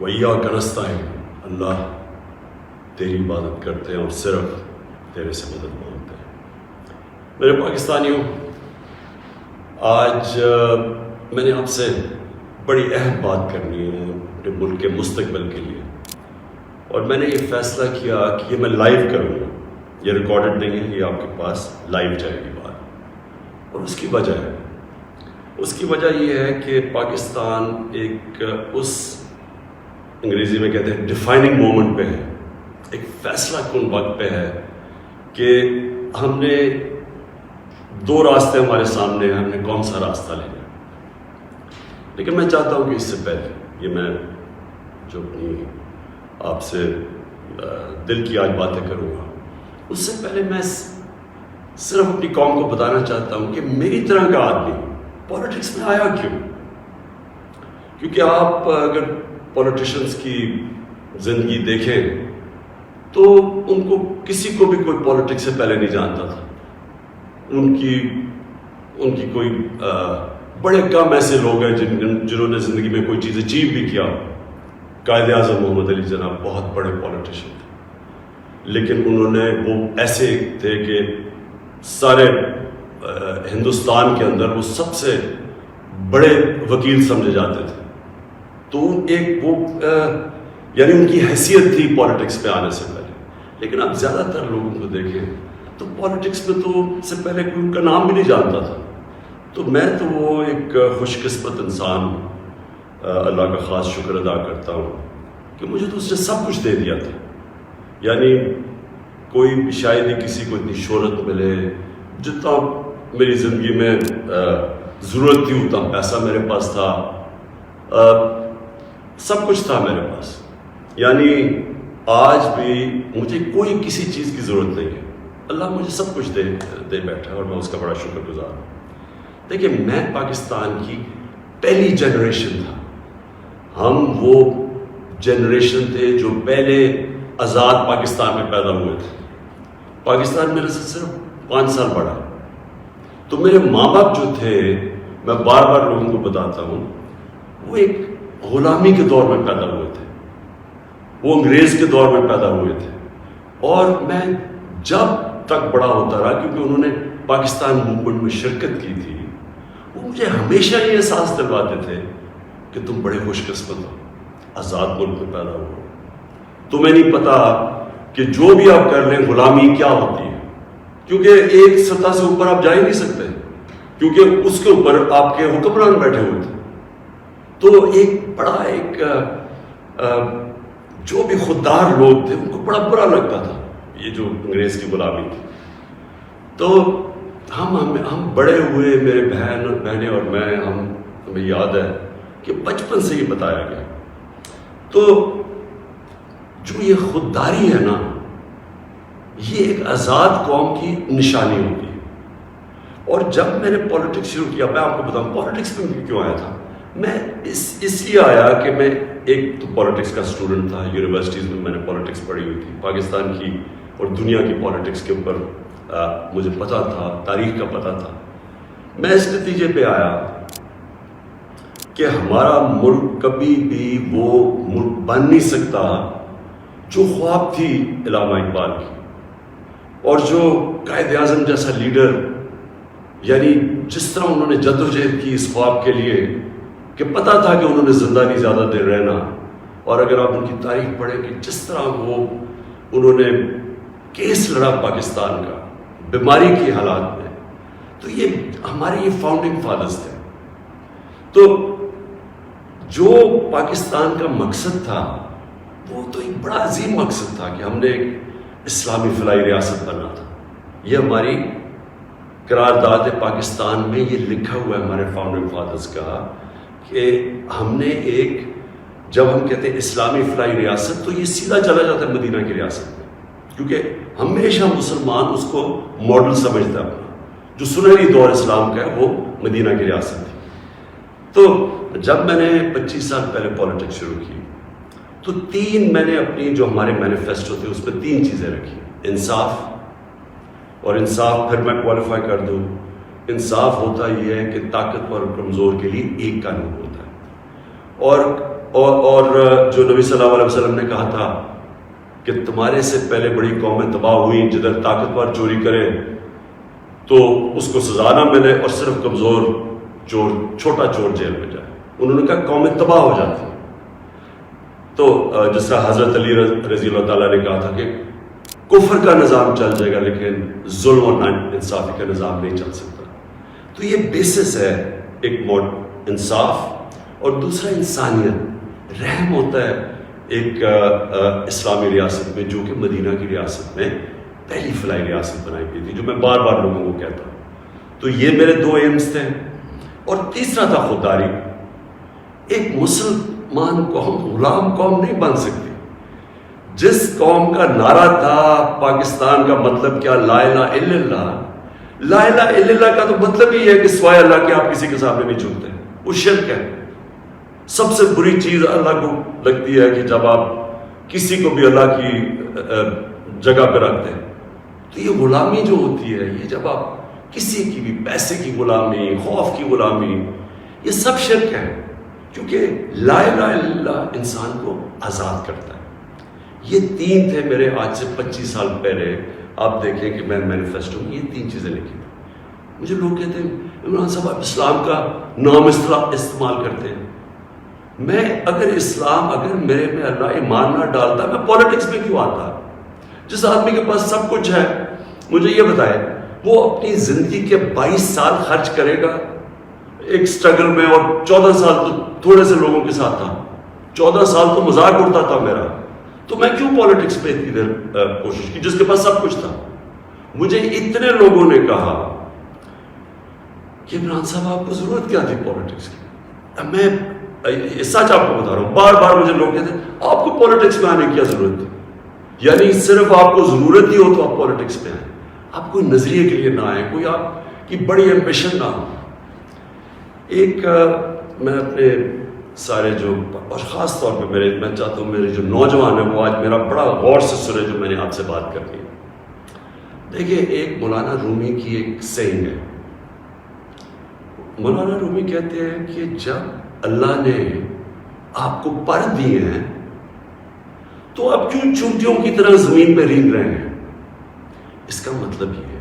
وَإِيَّاكَ نَسْتَعِينُ، اللہ تیری عبادت کرتے ہیں اور صرف تیرے سے مدد مانگتے ہیں۔ میرے پاکستانیوں، آج میں نے آپ سے بڑی اہم بات کرنی ہے اپنے ملک کے مستقبل کے لیے، اور میں نے یہ فیصلہ کیا کہ یہ میں لائیو کروں گا، یہ ریکارڈڈ نہیں ہے، یہ آپ کے پاس لائیو جائے گی بات۔ اور اس کی وجہ یہ ہے کہ پاکستان ایک اس انگریزی میں کہتے ہیں ڈیفائننگ مومنٹ پہ ہے، ایک فیصلہ کن وقت پہ ہے کہ ہم نے دو راستے ہمارے سامنے ہیں، ہم نے کون سا راستہ لینا ہے۔ لیکن میں چاہتا ہوں کہ اس سے پہلے یہ میں جو اپنی آپ سے دل کی آج باتیں کروں گا، اس سے پہلے میں صرف اپنی قوم کو بتانا چاہتا ہوں کہ میری طرح کا آدمی پولیٹکس میں آیا کیوں۔ کیونکہ آپ اگر پولیٹیشنز کی زندگی دیکھیں تو ان کو کسی کو بھی کوئی پولیٹکس سے پہلے نہیں جانتا تھا۔ ان کی کوئی بڑے کم ایسے لوگ ہیں جنہوں نے زندگی میں کوئی چیز اچیو بھی کیا۔ قائد اعظم محمد علی جناح بہت بڑے پولیٹیشین تھے، لیکن انہوں نے وہ ایسے تھے کہ سارے ہندوستان کے اندر وہ سب سے بڑے وکیل سمجھے جاتے تھے۔ تو ایک وہ یعنی ان کی حیثیت تھی پولیٹکس پہ آنے سے پہلے۔ لیکن آپ زیادہ تر لوگوں کو دیکھیں تو پولیٹکس میں تو سے پہلے کوئی ان کا نام بھی نہیں جانتا تھا۔ تو میں تو وہ ایک خوش قسمت انسان اللہ کا خاص شکر ادا کرتا ہوں کہ مجھے تو اس نے سب کچھ دے دیا تھا۔ یعنی کوئی شاید ہی کسی کو اتنی شہرت ملے، جتنا میری زندگی میں ضرورت تھی اتنا پیسہ میرے پاس تھا، سب کچھ تھا میرے پاس۔ یعنی آج بھی مجھے کوئی کسی چیز کی ضرورت نہیں ہے، اللہ مجھے سب کچھ دے بیٹھا اور میں اس کا بڑا شکر گزار ہوں۔ دیکھیے، میں پاکستان کی پہلی جنریشن تھا، ہم وہ جنریشن تھے جو پہلے آزاد پاکستان میں پیدا ہوئے تھے۔ پاکستان میرے سے صرف 5 سال بڑا، تو میرے ماں باپ جو تھے، میں بار بار لوگوں کو بتاتا ہوں، وہ ایک غلامی کے دور میں پیدا ہوئے تھے، وہ انگریز کے دور میں پیدا ہوئے تھے۔ اور میں جب تک بڑا ہوتا رہا، کیونکہ انہوں نے پاکستان موومنٹ میں شرکت کی تھی، وہ مجھے ہمیشہ یہ احساس دلواتے تھے کہ تم بڑے خوش قسمت ہو، آزاد ملک میں پیدا ہو۔ تمہیں نہیں پتا کہ جو بھی آپ کر لیں غلامی کیا ہوتی ہے، کیونکہ ایک سطح سے اوپر آپ جا ہی نہیں سکتے، کیونکہ اس کے اوپر آپ کے حکمران بیٹھے ہوئے تھے۔ تو ایک بڑا جو بھی خوددار لوگ تھے ان کو بڑا برا لگتا تھا یہ جو انگریز کی غلامی تھی۔ تو ہم بڑے ہوئے، میرے بہنیں اور میں، ہمیں یاد ہے کہ بچپن سے یہ بتایا گیا۔ تو جو یہ خودداری ہے نا، یہ ایک آزاد قوم کی نشانی ہوتی ہے۔ اور جب میں نے پولیٹکس شروع کیا، میں آپ کو بتاؤں پولیٹکس میں کیوں آیا تھا۔ میں اس لیے آیا کہ میں ایک تو پولیٹکس کا اسٹوڈنٹ تھا، یونیورسٹیز میں نے پولیٹکس پڑھی ہوئی تھی، پاکستان کی اور دنیا کی پولیٹکس کے اوپر مجھے پتہ تھا، تاریخ کا پتہ تھا۔ میں اس نتیجے پہ آیا کہ ہمارا ملک کبھی بھی وہ ملک بن نہیں سکتا جو خواب تھی علامہ اقبال کی، اور جو قائد اعظم جیسا لیڈر، یعنی جس طرح انہوں نے جدوجہد کی اس خواب کے لیے کہ پتہ تھا کہ انہوں نے زندہ نہیں زیادہ دیر رہنا۔ اور اگر آپ ان کی تاریخ پڑھیں کہ جس طرح انہوں نے کیس لڑا پاکستان کا بیماری کی حالات میں، تو یہ ہمارے فاؤنڈنگ فادرز تھے۔ تو جو پاکستان کا مقصد تھا وہ تو ایک بڑا عظیم مقصد تھا کہ ہم نے ایک اسلامی فلاحی ریاست بننا تھا۔ یہ ہماری قرارداد پاکستان میں یہ لکھا ہوا ہے ہمارے فاؤنڈنگ فادرز کا کہ ہم نے ایک، جب ہم کہتے ہیں اسلامی فلاحی ریاست تو یہ سیدھا چلا جاتا ہے مدینہ کی ریاست میں، کیونکہ ہمیشہ مسلمان اس کو ماڈل سمجھتا ہے اپنا، جو سنہری دور اسلام کا ہے وہ مدینہ کی ریاست تھی۔ تو جب میں نے 25 سال پہلے پولیٹکس شروع کی تو میں نے اپنی جو ہمارے مینیفیسٹو تھے اس پہ 3 چیزیں رکھی: انصاف، اور انصاف پھر میں کوالیفائی کر دوں، انصاف ہوتا یہ ہے کہ طاقتور اور کمزور کے لیے ایک قانون ہوتا ہے، اور جو نبی صلی اللہ علیہ وسلم نے کہا تھا کہ تمہارے سے پہلے بڑی قومیں تباہ ہوئیں، جدھر طاقتور چوری کرے تو اس کو سزا نہ ملے اور صرف کمزور چور، چھوٹا چور جیل میں جائے. انہوں نے کہا قومیں تباہ ہو جاتی ہیں. تو جس طرح حضرت علی رضی اللہ تعالیٰ نے کہا تھا کہ کفر کا نظام چل جائے گا لیکن ظلم اور ناانصافی کا نظام نہیں چل سکتا. تو یہ بیسس ہے ایک انصاف اور دوسرا انسانیت. رحم ہوتا ہے ایک اسلامی ریاست میں جو کہ مدینہ کی ریاست میں پہلی فلاحی ریاست بنائی گئی تھی، جو میں بار بار لوگوں کو کہتا ہوں. تو یہ میرے 2 ایمز تھے. اور تیسرا تھا خودداری. ایک مسلمان قوم غلام قوم نہیں بن سکتی. جس قوم کا نعرہ تھا پاکستان کا مطلب کیا، لا الہ الا اللہ. لا الہ الا اللہ کا تو مطلب ہی ہے کہ سوائے اللہ کے آپ کسی کے سامنے نہیں جھکتے. وہ شرک ہے. سب سے بری چیز اللہ کو لگتی ہے کہ جب آپ کسی کو بھی اللہ کی جگہ پہ رکھتے ہیں. تو یہ غلامی جو ہوتی ہے، یہ جب آپ کسی کی بھی پیسے کی غلامی، خوف کی غلامی، یہ سب شرک ہے. کیونکہ لا الہ الا اللہ انسان کو آزاد کرتا ہے. یہ 3 تھے میرے آج سے 25 سال پہلے. آپ دیکھیں کہ میں مینیفیسٹو میں یہ 3 چیزیں لکھی. مجھے لوگ کہتے ہیں عمران صاحب آپ اسلام کا نام استعمال کرتے ہیں. میں اگر میرے میں اللہ ایمان نہ ڈالتا میں پولیٹکس میں کیوں آتا؟ جس آدمی کے پاس سب کچھ ہے، مجھے یہ بتائے وہ اپنی زندگی کے 22 سال خرچ کرے گا ایک سٹرگل میں، اور 14 سال تو تھوڑے سے لوگوں کے ساتھ تھا. 14 سال تو مذاق اڑتا تھا میرا. تو میں کیوں پولیٹکس پہ اتنی دیر کوشش کی جس کے پاس سب کچھ تھا؟ مجھے اتنے لوگوں نے کہا کہ عمران صاحب آپ کو ضرورت کیا تھی پولیٹکس کی؟ میں سچ آپ کو بتا رہا ہوں. بار بار مجھے لوگ کہتے ہیں آپ کو پولیٹکس میں آنے کی کیا ضرورت تھی؟ یعنی صرف آپ کو ضرورت ہی ہو تو آپ پولیٹکس میں آئیں. آپ کوئی نظریے کے لیے نہ آئیں، کوئی آپ کی بڑی ایمبیشن نہ ہو. ایک میں اپنے سارے جو، اور خاص طور پہ میں چاہتا ہوں میرے جو نوجوان ہیں وہ آج میرا بڑا غور سے سنے جو میں نے آپ سے بات کرنی ہے. دیکھیے ایک مولانا رومی کی ایک سینگ ہے. مولانا رومی کہتے ہیں کہ جب اللہ نے آپ کو پر دیے ہیں تو آپ کیوں چونٹیوں کی طرح زمین پہ رینگ رہے ہیں؟ اس کا مطلب یہ ہے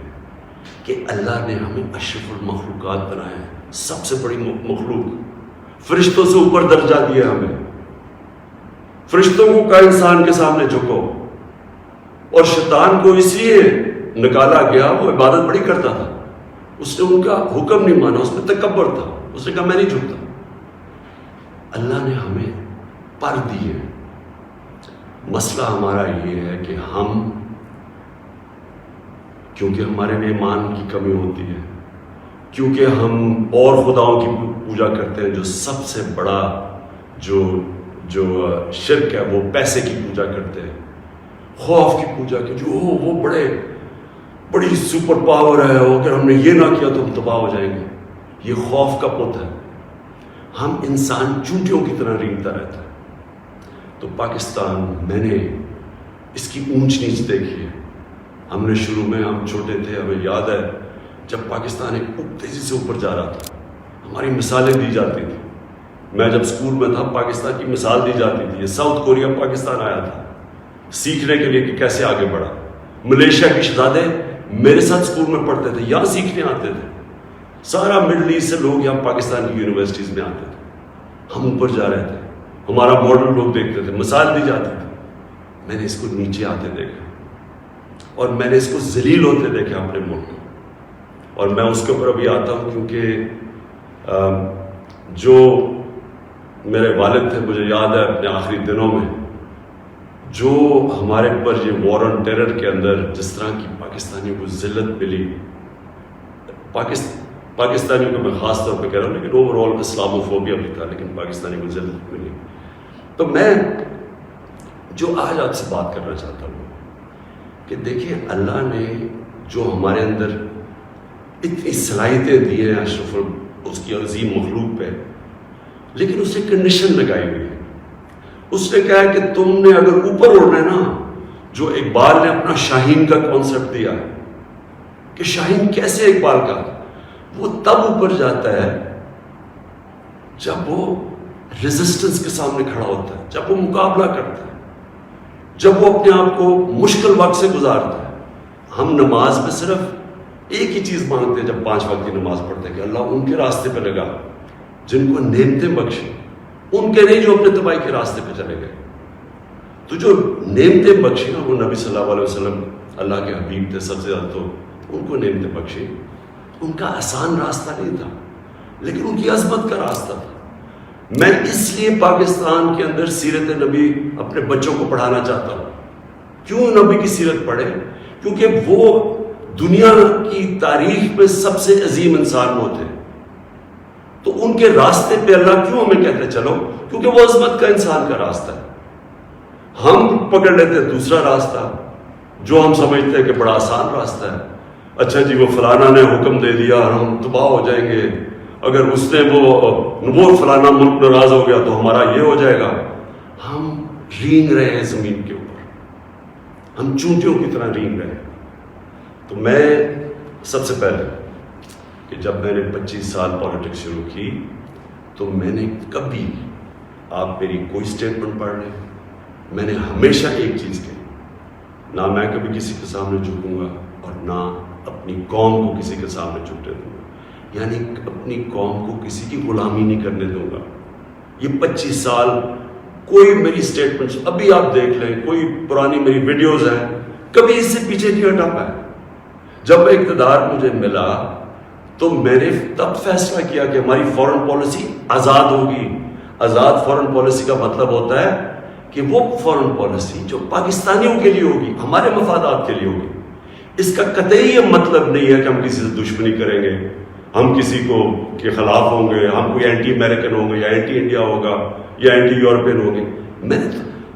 کہ اللہ نے ہمیں اشرف المخلوقات بنایا ہے، سب سے بڑی مخلوق. فرشتوں سے اوپر درجہ دیا ہمیں. فرشتوں کو کا انسان کے سامنے جھکو. اور شیطان کو اس لیے نکالا گیا، وہ عبادت بڑی کرتا تھا، اس نے ان کا حکم نہیں مانا، اس میں تکبر تھا، اس نے کہا میں نہیں جھکتا. اللہ نے ہمیں پر دیے. مسئلہ ہمارا یہ ہے کہ ہم، کیونکہ ہمارے میں ایمان کی کمی ہوتی ہے، کیونکہ ہم اور خداؤں کی پوجا کرتے ہیں، جو سب سے بڑا جو شرک ہے وہ پیسے کی پوجا کرتے ہیں، خوف کی پوجا کی، جو وہ بڑی سپر پاور ہے، اگر ہم نے یہ نہ کیا تو ہم تباہ ہو جائیں گے. یہ خوف کا پت ہے. ہم انسان چونٹیوں کی طرح رینگتا رہتا ہے. تو پاکستان، میں نے اس کی اونچ نیچ دیکھی ہے. ہم نے شروع میں، ہم چھوٹے تھے، ہمیں یاد ہے جب پاکستان ایک تیزی سے اوپر جا رہا تھا، ہماری مثالیں دی جاتی تھیں. میں جب اسکول میں تھا پاکستان کی مثال دی جاتی تھی. یہ ساؤتھ کوریا پاکستان آیا تھا سیکھنے کے لیے کہ کیسے آگے بڑھا. ملیشیا کے شہزادے میرے ساتھ اسکول میں پڑھتے تھے، یہاں سیکھنے آتے تھے. سارا مڈل ایسٹ سے لوگ یہاں پاکستان کی یونیورسٹیز میں آتے تھے. ہم اوپر جا رہے تھے، ہمارا ماڈل لوگ دیکھتے تھے، مثال دی جاتی تھی. میں نے اس کو نیچے آتے دیکھا اور میں نے اس کو ذلیل ہوتے دیکھا اپنے ملک کو. اور میں اس کے اوپر ابھی آتا ہوں کیونکہ جو میرے والد تھے، مجھے یاد ہے اپنے آخری دنوں میں جو ہمارے پر یہ وار آن ٹیرر کے اندر جس طرح کی پاکستانیوں کو ذلت ملی، پاکستانیوں کو میں خاص طور پہ کہہ رہا ہوں، لیکن اوور آل اسلاموفوبیا بھی تھا، لیکن پاکستانیوں کو ذلت ملی. تو میں جو آج آپ سے بات کرنا چاہتا ہوں کہ دیکھیں اللہ نے جو ہمارے اندر اتنی صلاحیتیں دی ہیں اشرف اس کی عظیم مخلوق پہ، لیکن اسے کنڈیشن لگائی ہوئی ہے. اس نے کہا کہ تم نے اگر اوپر اڑنا ہے نا، جو اقبال نے اپنا شاہین کا کانسیپٹ دیا ہے کہ شاہین کیسے اقبال کا، وہ تب اوپر جاتا ہے جب وہ ریزسٹنس کے سامنے کھڑا ہوتا ہے، جب وہ مقابلہ کرتا ہے، جب وہ اپنے آپ کو مشکل وقت سے گزارتا ہے. ہم نماز میں صرف ایک ہی چیز مانگتے ہیں جب 5 وقت کی نماز پڑھتے ہیں کہ اللہ ان کے راستے پہ لگا جن کو نعمتیں بخشی، ان کے نہیں جو اپنے تباہی کے راستے پہ چلے گئے. تو جو نعمتیں بخشی نا، وہ نبی صلی اللہ علیہ وسلم اللہ کے حبیب تھے سب سے زیادہ، تو ان کو نعمتیں بخشی. ان کا آسان راستہ نہیں تھا لیکن ان کی عظمت کا راستہ تھا. میں اس لیے پاکستان کے اندر سیرت نبی اپنے بچوں کو پڑھانا چاہتا ہوں. کیوں نبی کی سیرت پڑھیں؟ کیونکہ وہ دنیا کی تاریخ میں سب سے عظیم انسان وہ تھے. تو ان کے راستے پہ اللہ کیوں ہمیں کہتے چلو؟ کیونکہ وہ عظمت کا انسان کا راستہ ہے. ہم پکڑ لیتے دوسرا راستہ جو ہم سمجھتے ہیں کہ بڑا آسان راستہ ہے. اچھا جی وہ فلانا نے حکم دے دیا اور ہم تباہ ہو جائیں گے، اگر اس نے وہ فلانا ملک ناراض ہو گیا تو ہمارا یہ ہو جائے گا. ہم رینگ رہے ہیں زمین کے اوپر، ہم چونٹیوں کی طرح رینگ رہے ہیں. تو میں سب سے پہلے کہ جب میں نے 25 سال پالیٹکس شروع کی تو میں نے کبھی، آپ میری کوئی اسٹیٹمنٹ پڑھ لیں، میں نے ہمیشہ ایک چیز کہی، نہ میں کبھی کسی کے سامنے جھکوں گا اور نہ اپنی قوم کو کسی کے سامنے جھکنے دوں گا. یعنی اپنی قوم کو کسی کی غلامی نہیں کرنے دوں گا. یہ 25 سال کوئی میری اسٹیٹمنٹس ابھی آپ دیکھ لیں، کوئی پرانی میری ویڈیوز ہیں، کبھی اس سے پیچھے نہیں ہٹا پایا. جب اقتدار مجھے ملا تو میں نے تب فیصلہ کیا کہ ہماری فورن پالیسی آزاد ہوگی. آزاد فورن پالیسی کا مطلب ہوتا ہے کہ وہ فورن پالیسی جو پاکستانیوں کے لیے ہوگی، ہمارے مفادات کے لیے ہوگی. اس کا قطعی یہ مطلب نہیں ہے کہ ہم کسی سے دشمنی کریں گے، ہم کسی کو کے خلاف ہوں گے، ہم کوئی اینٹی امریکن ہوں گے یا اینٹی انڈیا ہوگا یا اینٹی یورپین ہوں گے.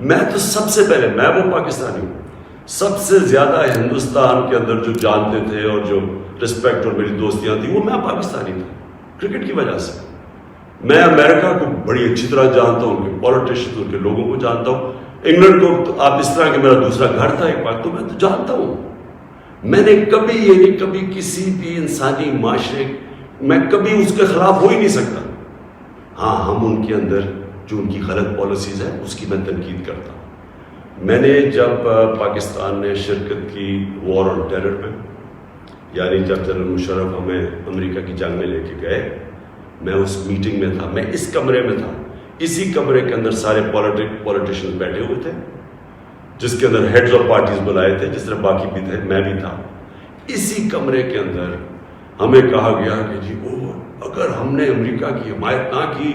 میں تو سب سے پہلے میں وہ پاکستانی ہوں. سب سے زیادہ ہندوستان کے اندر جو جانتے تھے اور جو رسپیکٹ اور میری دوستیاں تھیں وہ میں پاکستانی تھا کرکٹ کی وجہ سے. میں امریکہ کو بڑی اچھی طرح جانتا ہوں، ان کے پولیٹیشین، ان کے لوگوں کو جانتا ہوں. انگلینڈ کو تو آپ اس طرح کہ میرا دوسرا گھر تھا ایک بار، تو میں تو جانتا ہوں. میں نے کبھی یہ نہیں، کبھی کسی بھی انسانی معاشرے میں کبھی اس کے خلاف ہو ہی نہیں سکتا. ہاں ہم ان کے اندر جو ان کی غلط پالیسیز ہیں اس کی میں تنقید کرتا ہوں. میں نے جب پاکستان نے شرکت کی وار آن ٹیرر میں، یعنی جب جنرل مشرف ہمیں امریکہ کی جنگ میں لے کے گئے، میں اس میٹنگ میں تھا، میں اس کمرے میں تھا. اسی کمرے کے اندر سارے پولیٹیشینز بیٹھے ہوئے تھے جس کے اندر ہیڈز آف پارٹیز بلائے تھے، جس طرح باقی بھی تھے، میں بھی تھا. اسی کمرے کے اندر ہمیں کہا گیا کہ جی اگر ہم نے امریکہ کی حمایت نہ کی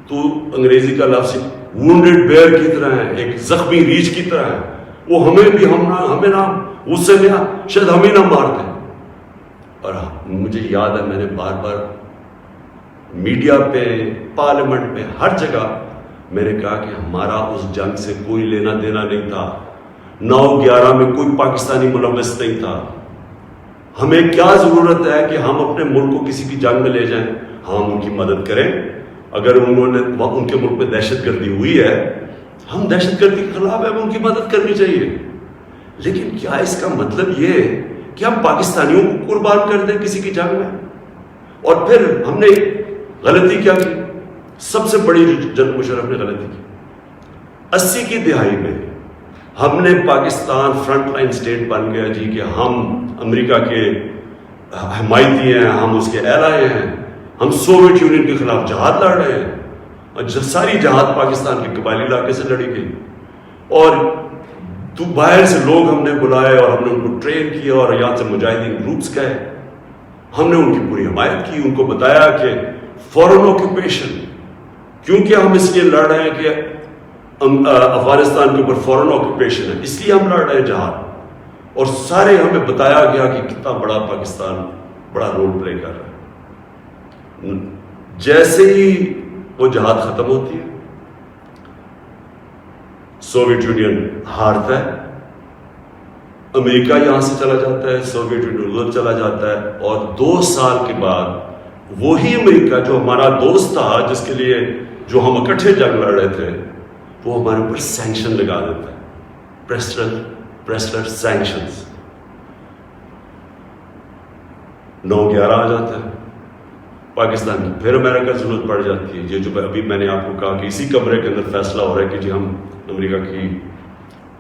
تو انگریزی کا لفظ وونڈڈ بیئر کی طرح ہے، ایک زخمی ریچھ کی طرح ہے، وہ ہمیں نہ غصے میں شاید ہمیں نہ مار دیں. اور مجھے یاد ہے میں نے بار بار میڈیا پہ، پارلیمنٹ میں، ہر جگہ میں نے کہا کہ ہمارا اس جنگ سے کوئی لینا دینا نہیں تھا. 9/11 میں کوئی پاکستانی ملوث نہیں تھا. ہمیں کیا ضرورت ہے کہ ہم اپنے ملک کو کسی کی جنگ میں لے جائیں؟ ہم ان کی مدد کریں. اگر انہوں نے ان کے ملک میں دہشت گردی ہوئی ہے، ہم دہشت گردی کے خلاف ہیں، ہمیں ان کی مدد کرنی چاہیے. لیکن کیا اس کا مطلب یہ ہے کہ ہم پاکستانیوں کو قربان کر دیں کسی کی جنگ میں؟ اور پھر ہم نے غلطی کیا کی؟ سب سے بڑی جنرل مشرف نے غلطی کی، 80 کی دہائی میں ہم نے پاکستان فرنٹ لائن اسٹیٹ بن گیا جی کہ ہم امریکہ کے حمایتی ہیں، ہم اس کے ایلائے ہیں، ہم سوویت یونین کے خلاف جہاد لڑ رہے ہیں. اور ساری جہاد پاکستان کے قبائلی علاقے سے لڑی گئی، اور تو باہر سے لوگ ہم نے بلائے اور ہم نے ان کو ٹرین کیا اور یہاں سے مجاہدین گروپس گئے. ہم نے ان کی پوری حمایت کی، ان کو بتایا کہ فورن آکوپیشن، کیونکہ ہم اس لیے لڑ رہے ہیں کہ افغانستان کے اوپر فورن آکوپیشن ہے، اس لیے ہم لڑ رہے ہیں جہاد. اور سارے ہمیں بتایا گیا کہ کتنا بڑا پاکستان بڑا رول پلے کر رہا ہے. جیسے ہی وہ جہاد ختم ہوتی ہے، سوویت یونین ہارتا ہے، امریکہ یہاں سے چلا جاتا ہے، سوویت یونین ادھر چلا جاتا ہے، اور 2 سال کے بعد وہی امریکہ جو ہمارا دوست تھا، جس کے لیے جو ہم اکٹھے جنگ لڑ رہے تھے، وہ ہمارے اوپر سینکشن لگا دیتا ہے، پریسلر پاکستان کی، پھر امریکہ کی ضرورت پڑ جاتی ہے. یہ جو ابھی میں نے آپ کو کہا کہ اسی کمرے کے اندر فیصلہ ہو رہا ہے کہ جی ہم امریکہ کی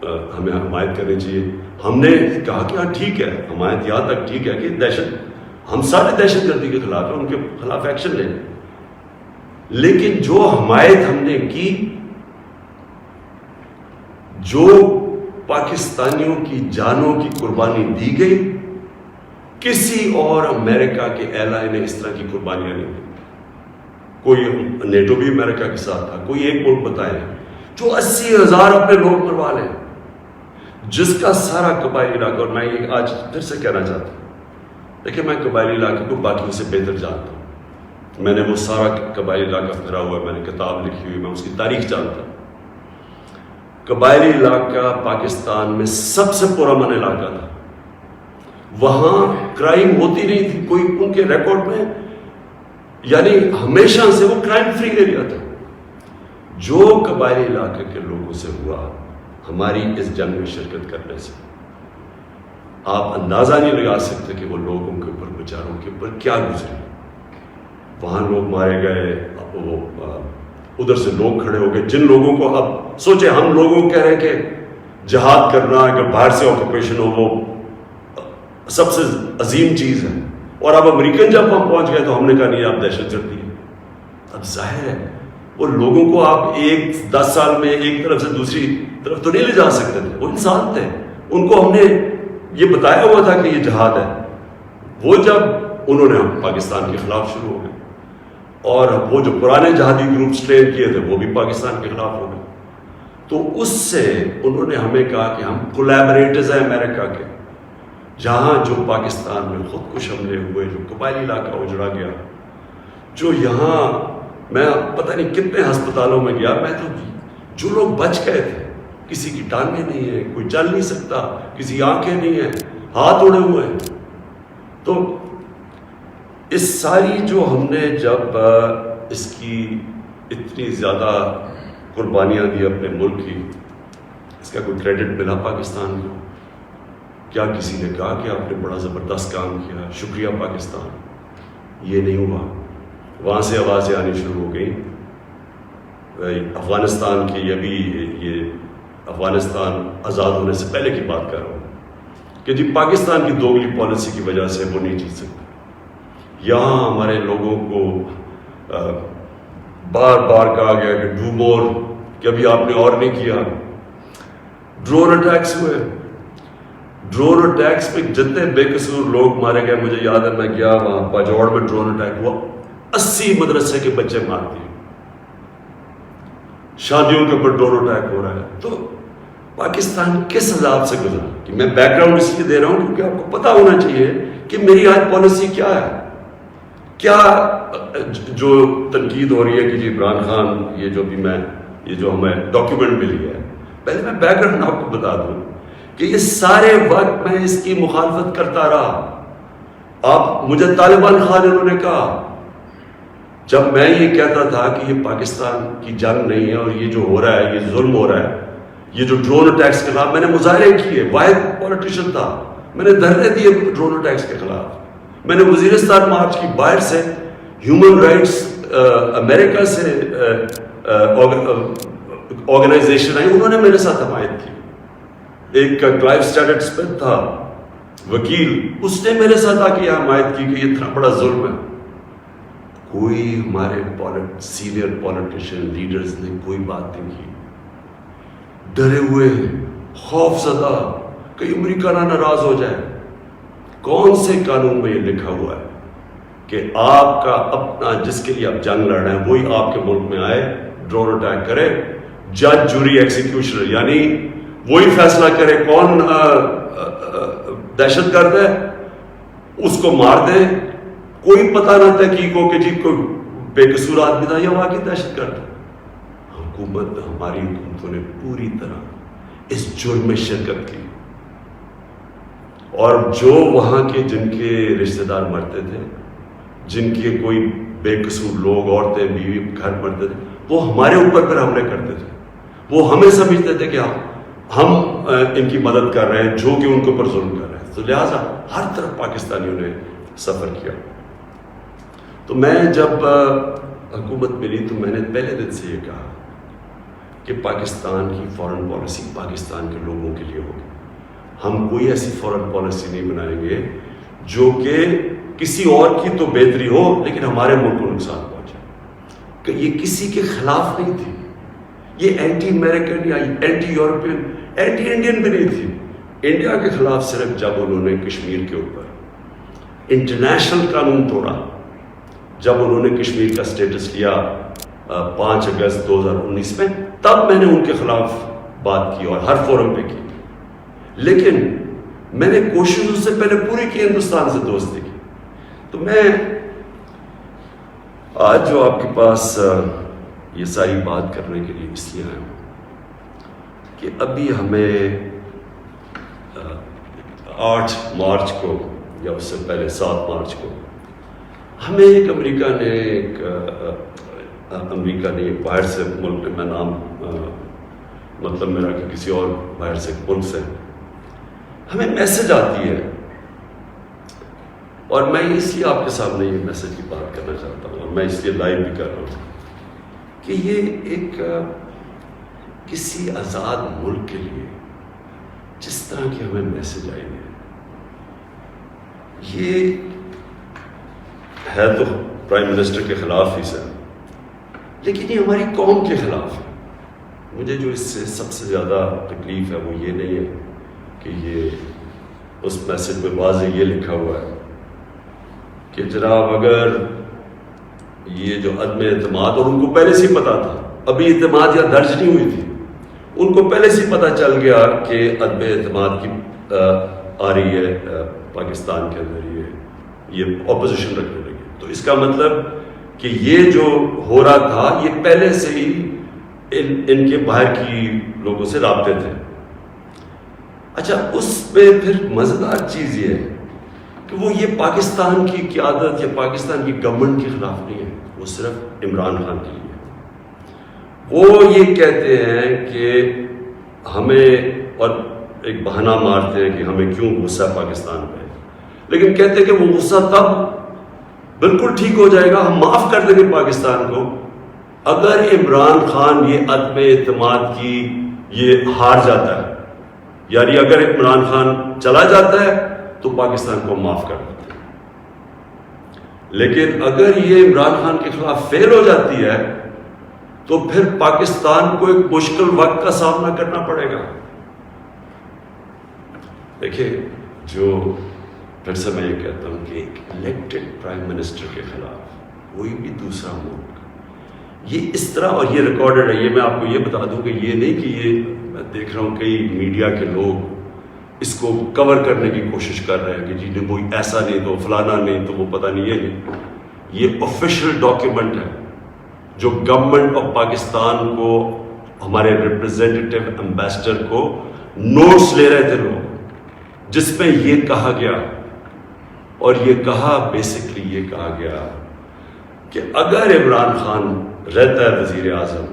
ہمیں حمایت کرنی چاہیے. ہم نے کہا کہ ہاں ٹھیک ہے، حمایت یہاں تک ٹھیک ہے کہ دہشت، ہم سارے دہشت گردی کے خلاف ہیں، ان کے خلاف ایکشن لیں. لیکن جو حمایت ہم نے کی، جو پاکستانیوں کی جانوں کی قربانی دی گئی، کسی اور امریکہ کے ایلائے نے اس طرح کی قربانیاں نہیں دی. کوئی نیٹو بھی امریکہ کے ساتھ تھا، کوئی ایک ملک بتائے جو 80,000 اپنے لوگ مروا لیں، جس کا سارا قبائلی علاقہ. اور میں یہ آج پھر سے کہنا چاہتا ہوں، دیکھیں میں قبائلی علاقے کو باقیوں سے بہتر جانتا ہوں. میں نے وہ سارا قبائلی علاقہ پھرا ہوا ہے، میں نے کتاب لکھی ہوئی، میں اس کی تاریخ جانتا ہوں. قبائلی علاقہ پاکستان میں سب سے پرامن علاقہ تھا. وہاں کرائم ہوتی نہیں تھی، کوئی ان کے ریکارڈ میں، یعنی ہمیشہ سے وہ کرائم فری ایریا تھا. جو قبائلی علاقے کے لوگوں سے ہوا ہماری اس جنگ میں شرکت کرنے سے، آپ اندازہ نہیں لگا سکتے کہ وہ لوگوں کے اوپر، بیچاروں کے اوپر کیا گزرے. وہاں لوگ مارے گئے، وہ ادھر سے لوگ کھڑے ہو گئے جن لوگوں کو، اب سوچیں ہم لوگوں کہہ رہے ہیں کہ جہاد کرنا، اگر باہر سے آکوپیشن ہو وہ سب سے عظیم چیز ہے، اور اب امریکن جب ہم پہنچ گئے تو ہم نے کہا نہیں آپ دہشت گردی ہے. اب ظاہر ہے وہ لوگوں کو آپ 10 سال میں ایک طرف سے دوسری طرف تو نہیں لے جا سکتے تھے. وہ انسان تھے، ان کو ہم نے یہ بتایا ہوا تھا کہ یہ جہاد ہے. وہ جب انہوں نے پاکستان کے خلاف شروع ہو گئے، اور وہ جو پرانے جہادی گروپس ٹرین کیے تھے وہ بھی پاکستان کے خلاف ہو گئے. تو اس سے انہوں نے ہمیں کہا کہ ہم کولیبریٹرز ہیں امریکہ کے. جہاں جو پاکستان میں خود کش حملے ہوئے، جو قبائلی علاقہ اجڑا گیا، جو یہاں میں پتہ نہیں کتنے ہسپتالوں میں گیا، میں تو جو لوگ بچ گئے تھے، کسی کی ٹانگیں نہیں ہیں، کوئی چل نہیں سکتا، کسی آنکھیں نہیں ہیں، ہاتھ اڑے ہوئے ہیں. تو اس ساری جو ہم نے جب اس کی اتنی زیادہ قربانیاں دی اپنے ملک کی، اس کا کوئی کریڈٹ ملا پاکستان کو؟ کیا کسی نے کہا کہ آپ نے بڑا زبردست کام کیا، شکریہ پاکستان؟ یہ نہیں ہوا. وہاں سے آوازیں آنی شروع ہو گئی افغانستان کی. یہ افغانستان آزاد ہونے سے پہلے کی بات کر رہا ہوں کہ جی پاکستان کی دوگلی پالیسی کی وجہ سے وہ نہیں جیت سکتے. یہاں ہمارے لوگوں کو بار بار کہا گیا کہ ڈو مور، کہ ابھی آپ نے اور نہیں کیا. ڈرون اٹیکس ہوئے، ڈرون اٹیکس پہ جتنے بے قصور لوگ مارے گئے. مجھے یاد ہے میں گیا وہاں باجوڑ میں ڈرون اٹیک ہوا، 80 مدرسے کے بچے مار دیے. شادیوں کے اوپر ڈرون اٹیک ہو رہا ہے. تو پاکستان کس عذاب سے گزرا؟ کہ میں بیک گراؤنڈ اس لیے دے رہا ہوں کیونکہ آپ کو پتا ہونا چاہیے کہ میری آج پالیسی کیا ہے. کیا جو تنقید ہو رہی ہے کہ جی عمران خان، یہ جو ہمیں ڈاکیومنٹ ملی ہے، پہلے میں بیک گراؤنڈ آپ کو بتا دوں کہ یہ سارے وقت میں اس کی مخالفت کرتا رہا. آپ مجھے طالبان خان انہوں نے کہا، جب میں یہ کہتا تھا کہ یہ پاکستان کی جنگ نہیں ہے اور یہ جو ہو رہا ہے یہ ظلم ہو رہا ہے، یہ جو ڈرون اٹیکس کے خلاف میں نے مظاہرے کیے، واحد پولیٹیشین تھا، میں نے دھرنے دیے ڈرون اٹیکس کے خلاف. میں نے وزیرستان مارچ کی، باہر سے ہیومن رائٹس امریکہ سے آرگنائزیشن آئی، انہوں نے میرے ساتھ حمایت کی. ایک کلائیو اسٹیٹٹ اسمتھ تھا وکیل، اس نے میرے ساتھ آ کے حمایت کی کہ یہ اتنا بڑا ظلم ہے. کوئی ہمارے سینئر پولیٹیشین لیڈرز نے کوئی بات نہیں کی. ڈرے ہوئے ہیں، خوف زدہ، کہ امریکہ نہ ناراض ہو جائے. کون سے قانون میں یہ لکھا ہوا ہے کہ آپ کا اپنا جس کے لیے آپ جنگ لڑ رہے ہیں وہی آپ کے ملک میں آئے، ڈرون اٹیک کرے، جج جوری ایکسیکیوشنر، یعنی وہی فیصلہ کرے کون دہشت گرد ہے، اس کو مار دے، کوئی پتہ نہ تحقیق ہو کہ جی کوئی بے قصور آدمی تھا یا واقعی دہشت گرد. حکومت، ہماری حکومتوں نے پوری طرح اس جرم میں شرکت کی. اور جو وہاں کے جن کے رشتہ دار مرتے تھے، جن کے کوئی بے قصور لوگ، عورتیں، بیوی، گھر مرتے تھے، وہ ہمارے اوپر پر حملے کرتے تھے. وہ ہمیں سمجھتے تھے کہ ہم ان کی مدد کر رہے ہیں جو کہ ان کے اوپر ظلم کر رہے ہیں. تو لہٰذا ہر طرف پاکستانیوں نے سفر کیا. تو میں جب حکومت ملی تو میں نے پہلے دن سے یہ کہا کہ پاکستان کی فارن پالیسی پاکستان کے لوگوں کے لیے ہوگی. ہم کوئی ایسی فارن پالیسی نہیں بنائیں گے جو کہ کسی اور کی تو بہتری ہو لیکن ہمارے ملک کو نقصان پہنچے. کہ یہ کسی کے خلاف نہیں تھی, یہ اینٹی امریکن یا اینٹی یورپین اینٹی انڈین بھی نہیں تھی. انڈیا کے خلاف صرف جب انہوں نے کشمیر کے اوپر انٹرنیشنل قانون توڑا, جب انہوں نے کشمیر کا سٹیٹس لیا 5 اگست 2019 میں, تب میں نے ان کے خلاف بات کی اور ہر فورم پہ کی. لیکن میں نے کوشش اس سے پہلے پوری کی ہندوستان سے دوستی کی. تو میں آج جو آپ کے پاس یہ ساری بات کرنے کے لیے اس لیے آیا ہوں کہ ابھی ہمیں 8 مارچ کو یا اس سے پہلے 7 مارچ کو ہمیں ایک امریکہ نے باہر سے ملک میں نام مطلب میرا کہ کسی اور باہر سے ملک سے ہمیں میسج آتی ہے, اور میں اس لیے آپ کے سامنے یہ میسج کی بات کرنا چاہتا ہوں اور میں اس لیے لائیو بھی کر رہا ہوں کہ یہ ایک کسی آزاد ملک کے لیے جس طرح کی ہمیں میسج آئی ہے, یہ ہے تو پرائم منسٹر کے خلاف ہی سر, لیکن یہ ہماری قوم کے خلاف ہے. مجھے جو اس سے سب سے زیادہ تکلیف ہے وہ یہ نہیں ہے کہ یہ اس میسج میں واضح یہ لکھا ہوا ہے کہ جناب اگر یہ جو عدم اعتماد, اور ان کو پہلے سے ہی پتا تھا, ابھی اعتماد یا درج نہیں ہوئی تھی, ان کو پہلے سے پتہ چل گیا کہ عدم اعتماد کی آ رہی ہے پاکستان کے اندر, یہ اپوزیشن رکھنے لگی. تو اس کا مطلب کہ یہ جو ہو رہا تھا یہ پہلے سے ہی ان کے باہر کی لوگوں سے رابطے تھے. اچھا, اس پہ پھر مزیدار چیز یہ ہے کہ وہ یہ پاکستان کی قیادت یا پاکستان کی گورنمنٹ کے خلاف نہیں ہے, وہ صرف عمران خان کے لیے. وہ یہ کہتے ہیں کہ ہمیں, اور ایک بہانہ مارتے ہیں کہ ہمیں کیوں غصہ پاکستان پہ, لیکن کہتے ہیں کہ وہ غصہ تب بالکل ٹھیک ہو جائے گا, ہم معاف کر دیں گے پاکستان کو اگر عمران خان یہ عدم اعتماد کی یہ ہار جاتا ہے. یعنی اگر عمران خان چلا جاتا ہے تو پاکستان کو معاف کر دیتے ہیں, لیکن اگر یہ عمران خان کے خلاف فیل ہو جاتی ہے تو پھر پاکستان کو ایک مشکل وقت کا سامنا کرنا پڑے گا. دیکھیں, جو پھر سے میں یہ کہتا ہوں کہ ایک الیکٹڈ پرائم منسٹر کے خلاف کوئی بھی دوسرا ملک یہ اس طرح, اور یہ ریکارڈڈ ہے, یہ میں آپ کو یہ بتا دوں کہ یہ نہیں کہ یہ میں دیکھ رہا ہوں کئی میڈیا کے لوگ اس کو کور کرنے کی کوشش کر رہے ہیں کہ جی کوئی ایسا نہیں تو فلانا نہیں تو وہ پتہ نہیں, یہ نہیں. یہ آفیشیل ڈاکیومنٹ ہے جو گورنمنٹ آف پاکستان کو, ہمارے ریپرزینٹیو امبیسڈر کو نوٹس لے رہے تھے لوگ, جس میں یہ کہا گیا, اور یہ کہا بیسکلی یہ کہا گیا کہ اگر عمران خان رہتا ہے وزیر اعظم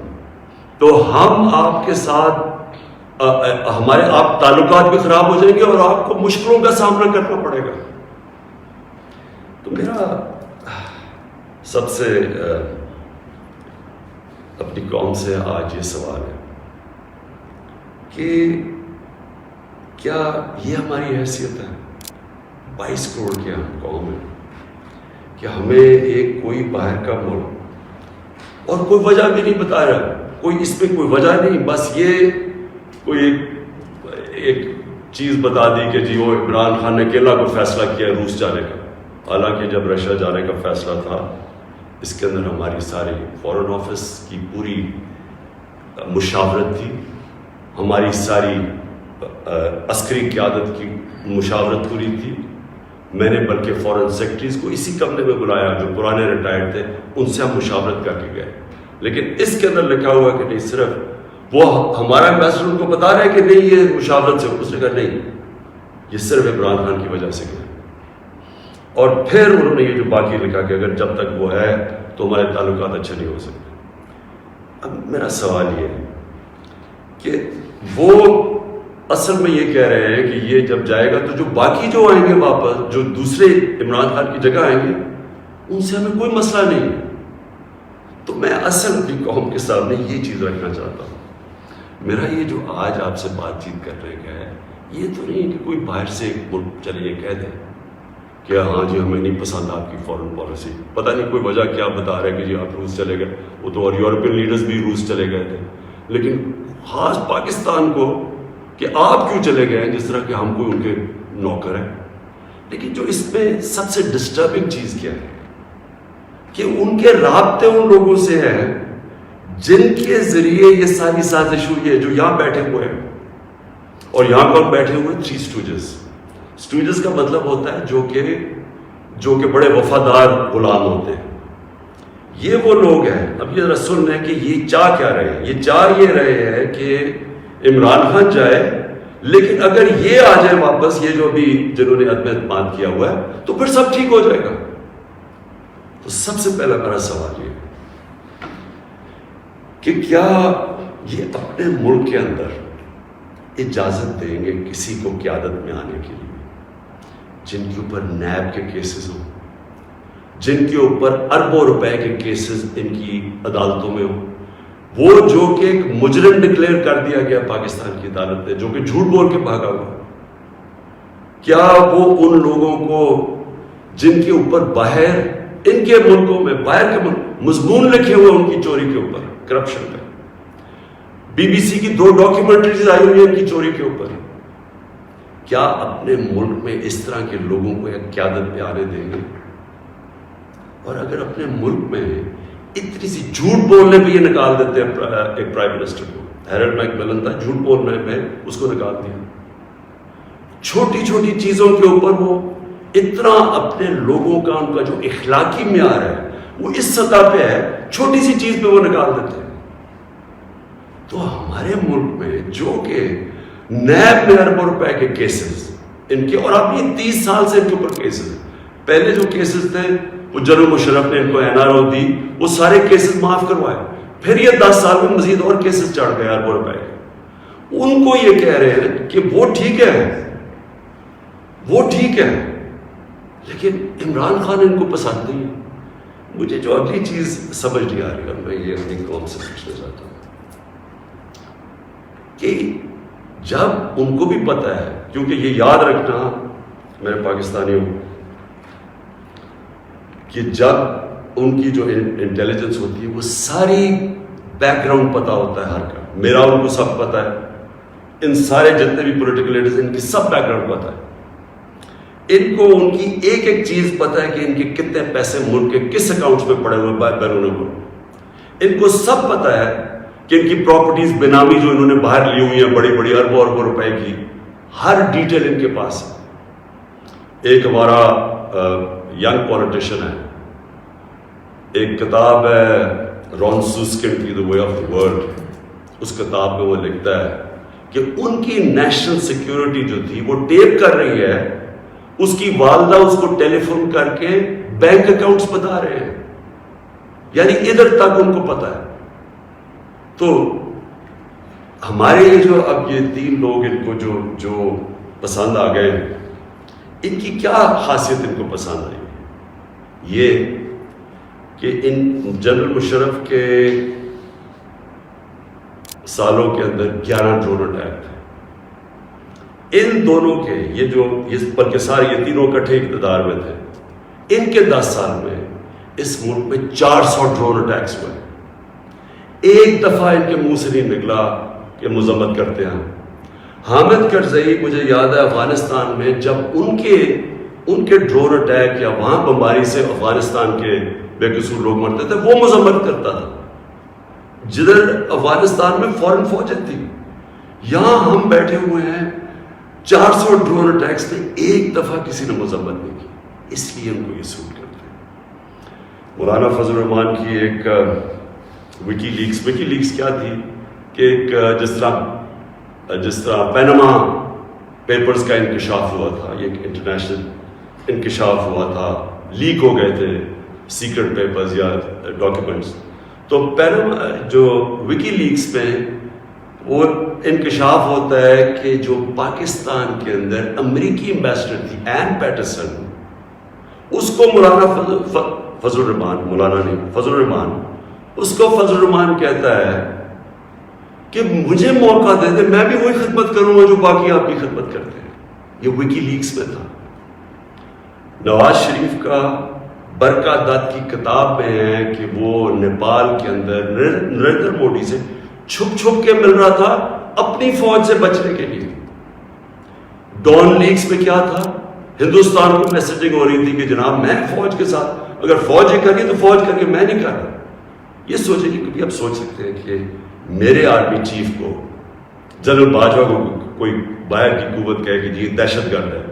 تو ہم آپ کے ساتھ ہمارے آپ تعلقات بھی خراب ہو جائیں گے اور آپ کو مشکلوں کا سامنا کرنا پڑے گا. تو میرا سب سے اپنی قوم سے آج یہ سوال ہے کہ کیا یہ ہماری حیثیت ہے, 22 کروڑ کی ہم قوم ہے, کہ ہمیں ایک کوئی باہر کا ملک, اور کوئی وجہ بھی نہیں بتا رہا, کوئی اس پہ کوئی وجہ نہیں, بس یہ کوئی ایک چیز بتا دی کہ جی وہ عمران خان نے اکیلا کو فیصلہ کیا روس جانے کا, حالانکہ جب رشیا جانے کا فیصلہ تھا اس کے اندر ہماری ساری فارن آفس کی پوری مشاورت تھی, ہماری ساری عسکری قیادت کی مشاورت پوری تھی. میں نے بلکہ فارن سیکرٹریز کو اسی کمرے میں بلایا جو پرانے ریٹائرڈ تھے, ان سے ہم مشاورت کر کے گئے. لیکن اس کے اندر لکھا ہوا کہ نہیں, صرف وہ ہمارا امبیسڈر ان کو بتا رہے کہ نہیں یہ مشاورت سے, اس نے کہا نہیں یہ صرف عمران خان کی وجہ سے گیا. اور پھر انہوں نے یہ جو باقی لکھا کہ اگر جب تک وہ ہے تو ہمارے تعلقات اچھے نہیں ہو سکتے. اب میرا سوال یہ ہے کہ وہ اصل میں یہ کہہ رہے ہیں کہ یہ جب جائے گا تو جو باقی جو آئیں گے واپس, جو دوسرے عمران خان کی جگہ آئیں گے, ان سے ہمیں کوئی مسئلہ نہیں. تو میں اصل اپنی قوم کے سامنے یہ چیز رکھنا چاہتا ہوں. میرا یہ جو آج آپ سے بات چیت کرنے کا ہے، یہ تو نہیں کہ کوئی باہر سے ایک ملک چلے یہ کہہ دے کہ ہاں جی ہمیں نہیں پسند آپ کی فارن پالیسی، پتہ نہیں کوئی وجہ کیا بتا رہا ہے کہ جی آپ روس چلے گئے. وہ تو اور یورپین لیڈرز بھی روس چلے گئے تھے، لیکن خاص پاکستان کو کہ آپ کیوں چلے گئے، جس طرح کہ ہم کوئی ان کے نوکر ہیں. لیکن جو اس میں سب سے ڈسٹربنگ چیز کیا ہے کہ ان کے رابطے ان لوگوں سے ہیں جن کے ذریعے یہ ساری سازش ہوئی ہے، جو یہاں بیٹھے ہوئے ہیں. اور یہاں پر بیٹھے ہوئے 3 اسٹوجز. اسٹوجز کا مطلب ہوتا ہے جو کہ بڑے وفادار غلام ہوتے ہیں. یہ وہ لوگ ہیں. اب یہ ذرا سن لیں کہ یہ چاہ کیا رہے ہیں. یہ چاہ یہ رہے ہیں کہ عمران خان جائے، لیکن اگر یہ آ جائے واپس، یہ جو بھی جنہوں نے عدم اعتماد کیا ہوا ہے، تو پھر سب ٹھیک ہو جائے گا. تو سب سے پہلا میرا سوال یہ کہ کیا یہ اپنے ملک کے اندر اجازت دیں گے کسی کو قیادت میں آنے کے لیے جن کے اوپر نیب کے کیسز ہوں، جن کے اوپر اربوں روپے کے کیسز ان کی عدالتوں میں ہوں، وہ جو کہ ایک مجرم ڈکلیئر کر دیا گیا پاکستان کی عدالت نے، جو کہ جھوٹ بول کے بھاگا ہوا. کیا وہ ان لوگوں کو جن کے اوپر باہر ان کے ملکوں میں، باہر کے ملک مضمون لکھے ہوئے ان کی چوری کے اوپر، کرپشن پہ، BBC کی 2 ڈاکیومنٹریز آئی ہوئی ہیں ان کی چوری کے اوپر، کیا اپنے ملک میں اس طرح کے لوگوں کو ایک قیادت پہ آنے دیں گے؟ اور اگر اپنے ملک میں اتنی سی جھوٹ بولنے پہ یہ نکال دیتے ہیں ایک پرائم منسٹر کو، ہیرلڈ میکملن تھا، جھوٹ بولنے پہ اس کو نکال دیا. چھوٹی چھوٹی چیزوں کے اوپر وہ اتنا اپنے لوگوں کا، ان کا جو اخلاقی معیار ہے وہ اس سطح پہ ہے، چھوٹی سی چیز پہ وہ نکال دیتے ہیں. تو ہمارے ملک میں جو کہ نیب میں اربوں روپے کے کیسز ان کے، اور اب یہ 30 سال سے ان کے اوپر کیسز ہیں. پہلے جو کیسز تھے وہ جنرل مشرف نے ان کو NRO دی، وہ سارے کیسز معاف کروائے. پھر یہ 10 سال میں مزید اور کیسز چڑھ گئے اربوں روپے کے. ان کو یہ کہہ رہے ہیں کہ وہ ٹھیک ہے، وہ ٹھیک ہے، لیکن عمران خان ان کو پسند نہیں ہے. مجھے جو اگلی چیز سمجھ نہیں آ رہی، اور میں یہ اپنی قوم سے پوچھنا چاہتا ہوں کہ جب ان کو بھی پتہ ہے، کیونکہ یہ یاد رکھنا میرے پاکستانیوں کہ جب ان کی جو انٹیلیجنس ہوتی ہے وہ ساری بیک گراؤنڈ پتہ ہوتا ہے ہر کا. میرا ان کو سب پتہ ہے، ان سارے جتنے بھی پولیٹیکل لیڈرز ان کی سب بیک گراؤنڈ پتہ ہے. ان کو ان کی ایک ایک چیز پتہ ہے کہ ان کے کتنے پیسے ملک کے کس اکاؤنٹس میں پڑے ہوئے بیرون ملک. ان کو سب پتہ ہے کہ ان کی پراپرٹیز بینامی جو انہوں نے باہر لی ہوئی ہیں بڑی بڑی اربوں اربوں روپے کی، ہر ڈیٹیل ان کے پاس ہے. ایک ہمارا ینگ پولیٹیشین ہے، ایک کتاب ہے رون سوسکنڈ کی دی وے آف دی ورلڈ. اس کتاب میں وہ لکھتا ہے کہ ان کی نیشنل سیکیورٹی جو تھی وہ ٹیپ کر رہی ہے، اس کی والدہ اس کو ٹیلی فون کر کے بینک اکاؤنٹس بتا رہے ہیں، یعنی ادھر تک ان کو پتا ہے. تو ہمارے یہ جو اب یہ 3 لوگ ان کو جو پسند آ گئے، ان کی کیا خاصیت ان کو پسند آئی؟ یہ کہ ان جنرل مشرف کے سالوں کے اندر 11 ڈرون اٹیک تھے. ان دونوں کے یہ بلکہ سارے یہ تینوں اکٹھے اقتدار میں تھے. ان کے 10 سال میں اس ملک میں 400 ڈرون اٹیکس ہوئے. ایک دفعہ ان کے منہ سے نہیں نکلا کہ مذمت کرتے ہیں. حامد کرزئی مجھے یاد ہے افغانستان میں جب ان کے ڈرون اٹیک یا وہاں بمباری سے افغانستان کے بے قصور لوگ مرتے تھے، وہ مذمت کرتا تھا. جدھر افغانستان میں فورن فوجیں تھی، یہاں ہم بیٹھے ہوئے ہیں 400 ڈرون اٹیکس میں ایک دفعہ کسی نے مذمت نہیں کی. اس لیے ان کو یہ سوٹ کرتے ہیں. مولانا فضل الرحمان کی ایک وکی لیکس کیا تھی کہ ایک جس طرح پینما پیپرز کا انکشاف ہوا تھا، یہ ایک انٹرنیشنل انکشاف ہوا تھا، لیک ہو گئے تھے سیکرٹ پیپرز یا ڈاکیومنٹس. تو پینما جو وکی لیکس میں وہ انکشاف ہوتا ہے کہ جو پاکستان کے اندر امریکی ایمبیسڈر تھی این پیٹرسن، اس کو مولانا فضل الرحمان، مولانا نہیں، فضل الرحمان، اس کو فضل الرحمان کہتا ہے کہ مجھے موقع دے دے، میں بھی وہی خدمت کروں گا جو باقی آپ کی خدمت کرتے ہیں. یہ وکی لیکس میں تھا. نواز شریف کا برکا دت کی کتاب میں ہے کہ وہ نیپال کے اندر نریندر مودی سے چھپ چھپ کے مل رہا تھا اپنی فوج سے بچنے کے لیے. ڈان لیکس میں کیا تھا؟ ہندوستان کو میسجنگ ہو رہی تھی کہ جناب میں فوج کے ساتھ، اگر فوج یہ کر رہی تو فوج کر کے میں نہیں کر رہا. یہ سوچیں کہ کبھی آپ سوچ سکتے ہیں کہ میرے آرمی چیف کو، جنرل باجوہ کو کوئی باہر کی قوت کہے کہ جی دہشت گرد ہے،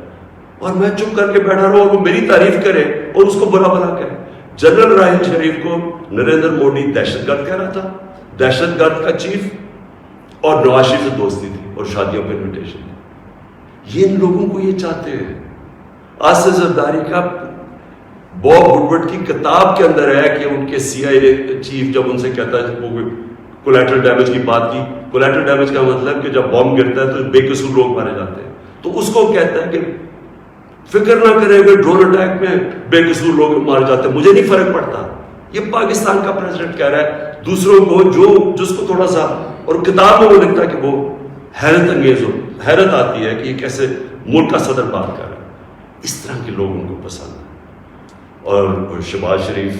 اور میں چپ کر کے بیٹھا رہا ہوں اور وہ میری تعریف کرے اور اس کو برا بھلا کہے. جنرل راحیل شریف کو نریندر مودی دہشت گرد کہہ رہا تھا، دہشت گرد کا چیف، اور نواز شریف سے دوستی تھی اور شادیوں پہ انویٹیشن تھی. یہ ان لوگوں کو یہ چاہتے ہیں. آصف زرداری کا باب وڈورڈ کی کتاب کے اندر ہے کہ ان کے سی آئی اے چیف جب ان سے کہتا ہے، وہ کولیٹرل ڈیمیج کی بات کی، کولیٹرل ڈیمیج کا مطلب کہ جب بم گرتا ہے تو بے قصور لوگ مارے جاتے ہیں، تو اس کو کہتا ہے کہ فکر نہ کرے ہوئے ڈرون اٹیک میں بے قصور لوگ مارے جاتے ہیں، مجھے نہیں فرق پڑتا. یہ پاکستان کا پریزیڈنٹ کہہ رہا ہے دوسروں کو، جس کو تھوڑا سا، اور کتاب میں وہ لکھتا ہے کہ وہ حیرت انگیز ہو، حیرت آتی ہے کہ یہ کیسے ملک کا صدر بات کر رہا ہے. اس طرح کے لوگ ان کو پسند ہیں. اور شہباز شریف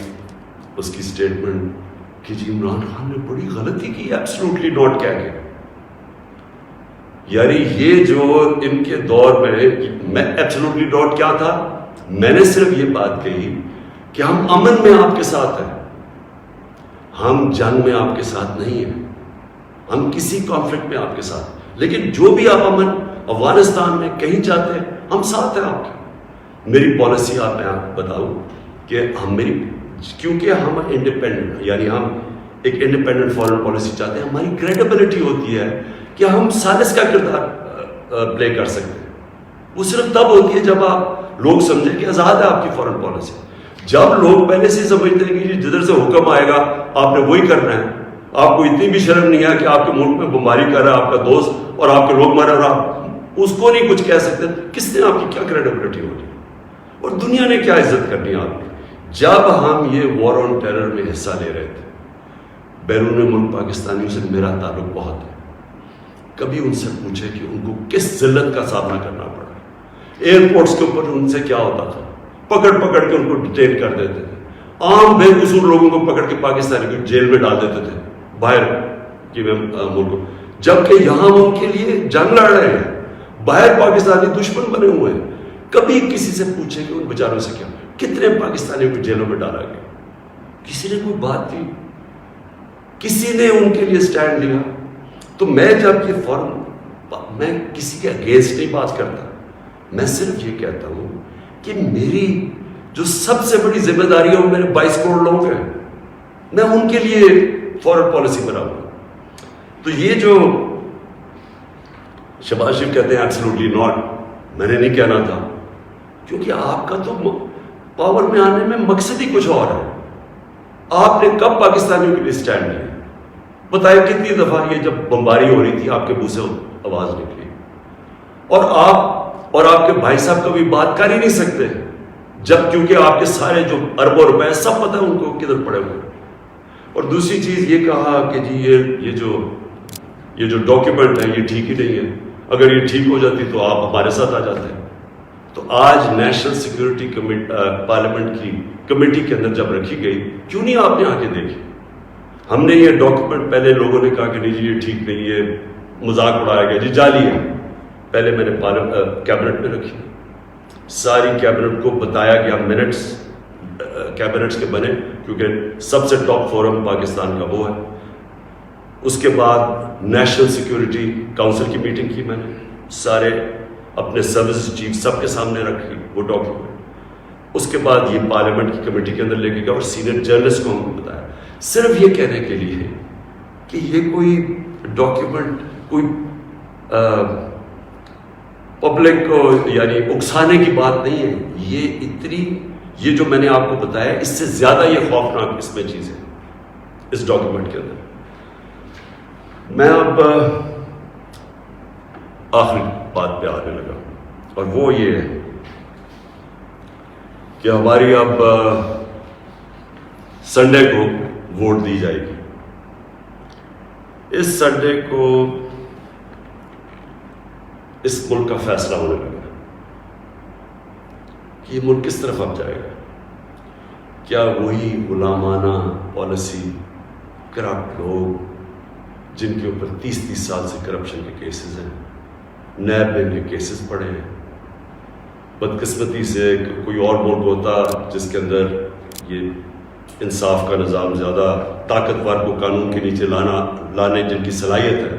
اس کی سٹیٹمنٹ کہ جی عمران خان نے بڑی غلطی کی، ایبسلوٹلی ناٹ کہہ کے، یعنی یہ جو ان کے دور میں ایبسلوٹلی ناٹ کیا تھا، میں نے صرف یہ بات کہی کہ ہم امن میں آپ کے ساتھ ہیں، ہم جنگ میں آپ کے ساتھ نہیں ہیں، ہم کسی کانفلکٹ میں آپ کے ساتھ، لیکن جو بھی آپ امن افغانستان میں کہیں چاہتے ہیں ہم ساتھ ہیں آپ کے. میری پالیسی آپ میں آپ بتاؤں کہ کیونکہ ہم انڈیپینڈنٹ، یعنی ہم ایک انڈیپینڈنٹ فارن پالیسی چاہتے ہیں، ہماری کریڈیبلٹی ہوتی ہے کہ ہم سازش کا کردار پلے کر سکتے ہیں. وہ صرف تب ہوتی ہے جب آپ لوگ سمجھیں کہ آزاد ہے آپ کی فارن پالیسی. جب لوگ پہلے سے سمجھتے ہیں کہ جدھر سے حکم آئے گا آپ نے وہی کرنا ہے، آپ کو اتنی بھی شرم نہیں ہے کہ آپ کے ملک میں بمباری کر رہا ہے آپ کا دوست اور آپ کے لوگ مارے اور آپ اس کو نہیں کچھ کہہ سکتے، کس نے آپ کی کیا کریڈیبلٹی ہوگی اور دنیا نے کیا عزت کرنی ہے آپ کی. جب ہم یہ وار آن ٹیرر میں حصہ لے رہے تھے، بیرون ملک پاکستانیوں سے میرا تعلق بہت ہے، کبھی ان سے پوچھے کہ ان کو کس ذلت کا سامنا کرنا پڑا. ایئرپورٹس کے اوپر ان سے کیا ہوتا تھا، پکڑ کے ان کو ڈیٹین کر دیتے تھے، عام بے قصور لوگوں کو پکڑ کے پاکستانی کو جیل میں ڈال دیتے تھے باہر کے ملک، جبکہ یہاں ان کے لیے جنگ لڑ رہے ہیں، باہر پاکستانی دشمن بنے ہوئے ہیں. کبھی کسی سے پوچھے کہ ان بیچاروں سے کیا، کتنے پاکستانیوں کو جیلوں میں ڈالا گیا، کسی نے کوئی بات کی، کسی نے ان کے لیے سٹینڈ لیا. تو میں جب یہ میں کسی کے اگینسٹ نہیں بات کرتا، میں صرف یہ کہتا ہوں کہ میری جو سب سے بڑی ذمہ داری ہے وہ میرے 22 کروڑ لوگ ہیں، میں ان کے لیے فارن پالیسی بناؤں. تو یہ جو شہباز شریف کہتے ہیں ایبسلوٹلی ناٹ، میں نے نہیں کہنا تھا، کیونکہ آپ کا تو پاور میں آنے میں مقصد ہی کچھ اور ہے. آپ نے کب پاکستانیوں کے لیے سٹینڈ لیا؟ بتائیں کتنی دفعہ یہ جب بمباری ہو رہی تھی آپ کے منہ سے آواز نکلی، اور آپ کے بھائی صاحب کبھی بات کر ہی نہیں سکتے جب، کیونکہ آپ کے سارے جو اربوں روپے سب پتہ ہے ان کو کدھر پڑے ہوئے. اور دوسری چیز یہ کہا کہ جی یہ جو ڈاکیومنٹ ہے یہ ٹھیک ہی نہیں ہے، اگر یہ ٹھیک ہو جاتی تو آپ ہمارے ساتھ آ جاتے ہیں. تو آج نیشنل سیکورٹی پارلیمنٹ کی کمیٹی کے اندر جب رکھی گئی، کیوں نہیں آپ نے آ کے دیکھی؟ ہم نے یہ ڈاکیومنٹ پہلے لوگوں نے کہا کہ نہیں جی یہ ٹھیک نہیں ہے، مذاق اڑایا گیا، جی جعلی ہے. پہلے میں نے کیبنٹ میں رکھی، ساری کیبنٹ کو بتایا گیا، منٹس کیبنٹس کے بنے، کیونکہ سب سے ٹاپ فورم پاکستان کا وہ ہے. اس کے بعد نیشنل سیکورٹی کاؤنسل کی میٹنگ کی، میں نے سارے اپنے سروس چیف سب کے سامنے رکھی وہ ڈاکیومنٹ. اس کے بعد یہ پارلیمنٹ کی کمیٹی کے اندر لے کے گیا اور سینئر جرنلسٹ کو ہم کو بتایا، صرف یہ کہنے کے لیے کہ یہ کوئی ڈاکیومنٹ کوئی پبلک کو یعنی اکسانے کی بات نہیں ہے. یہ جو میں نے آپ کو بتایا اس سے زیادہ یہ خوفناک اس میں چیز ہے اس ڈاکیومنٹ کے اندر. میں اب آخری بات پہ آنے لگا، اور وہ یہ ہے کہ ہماری اب سنڈے کو ووٹ دی جائے گی. اس سنڈے کو اس ملک کا فیصلہ ہونے لگا کہ یہ ملک کس طرف اب جائے گا. کیا وہی غلامانہ پالیسی، کرپٹ لوگ جن کے اوپر 30 سال سے کرپشن کے کیسز ہیں، نیب میں ان کے کیسز پڑے ہیں. بدقسمتی سے کوئی اور ملک ہوتا جس کے اندر یہ انصاف کا نظام زیادہ طاقتور کو قانون کے نیچے لانے جن کی صلاحیت ہے،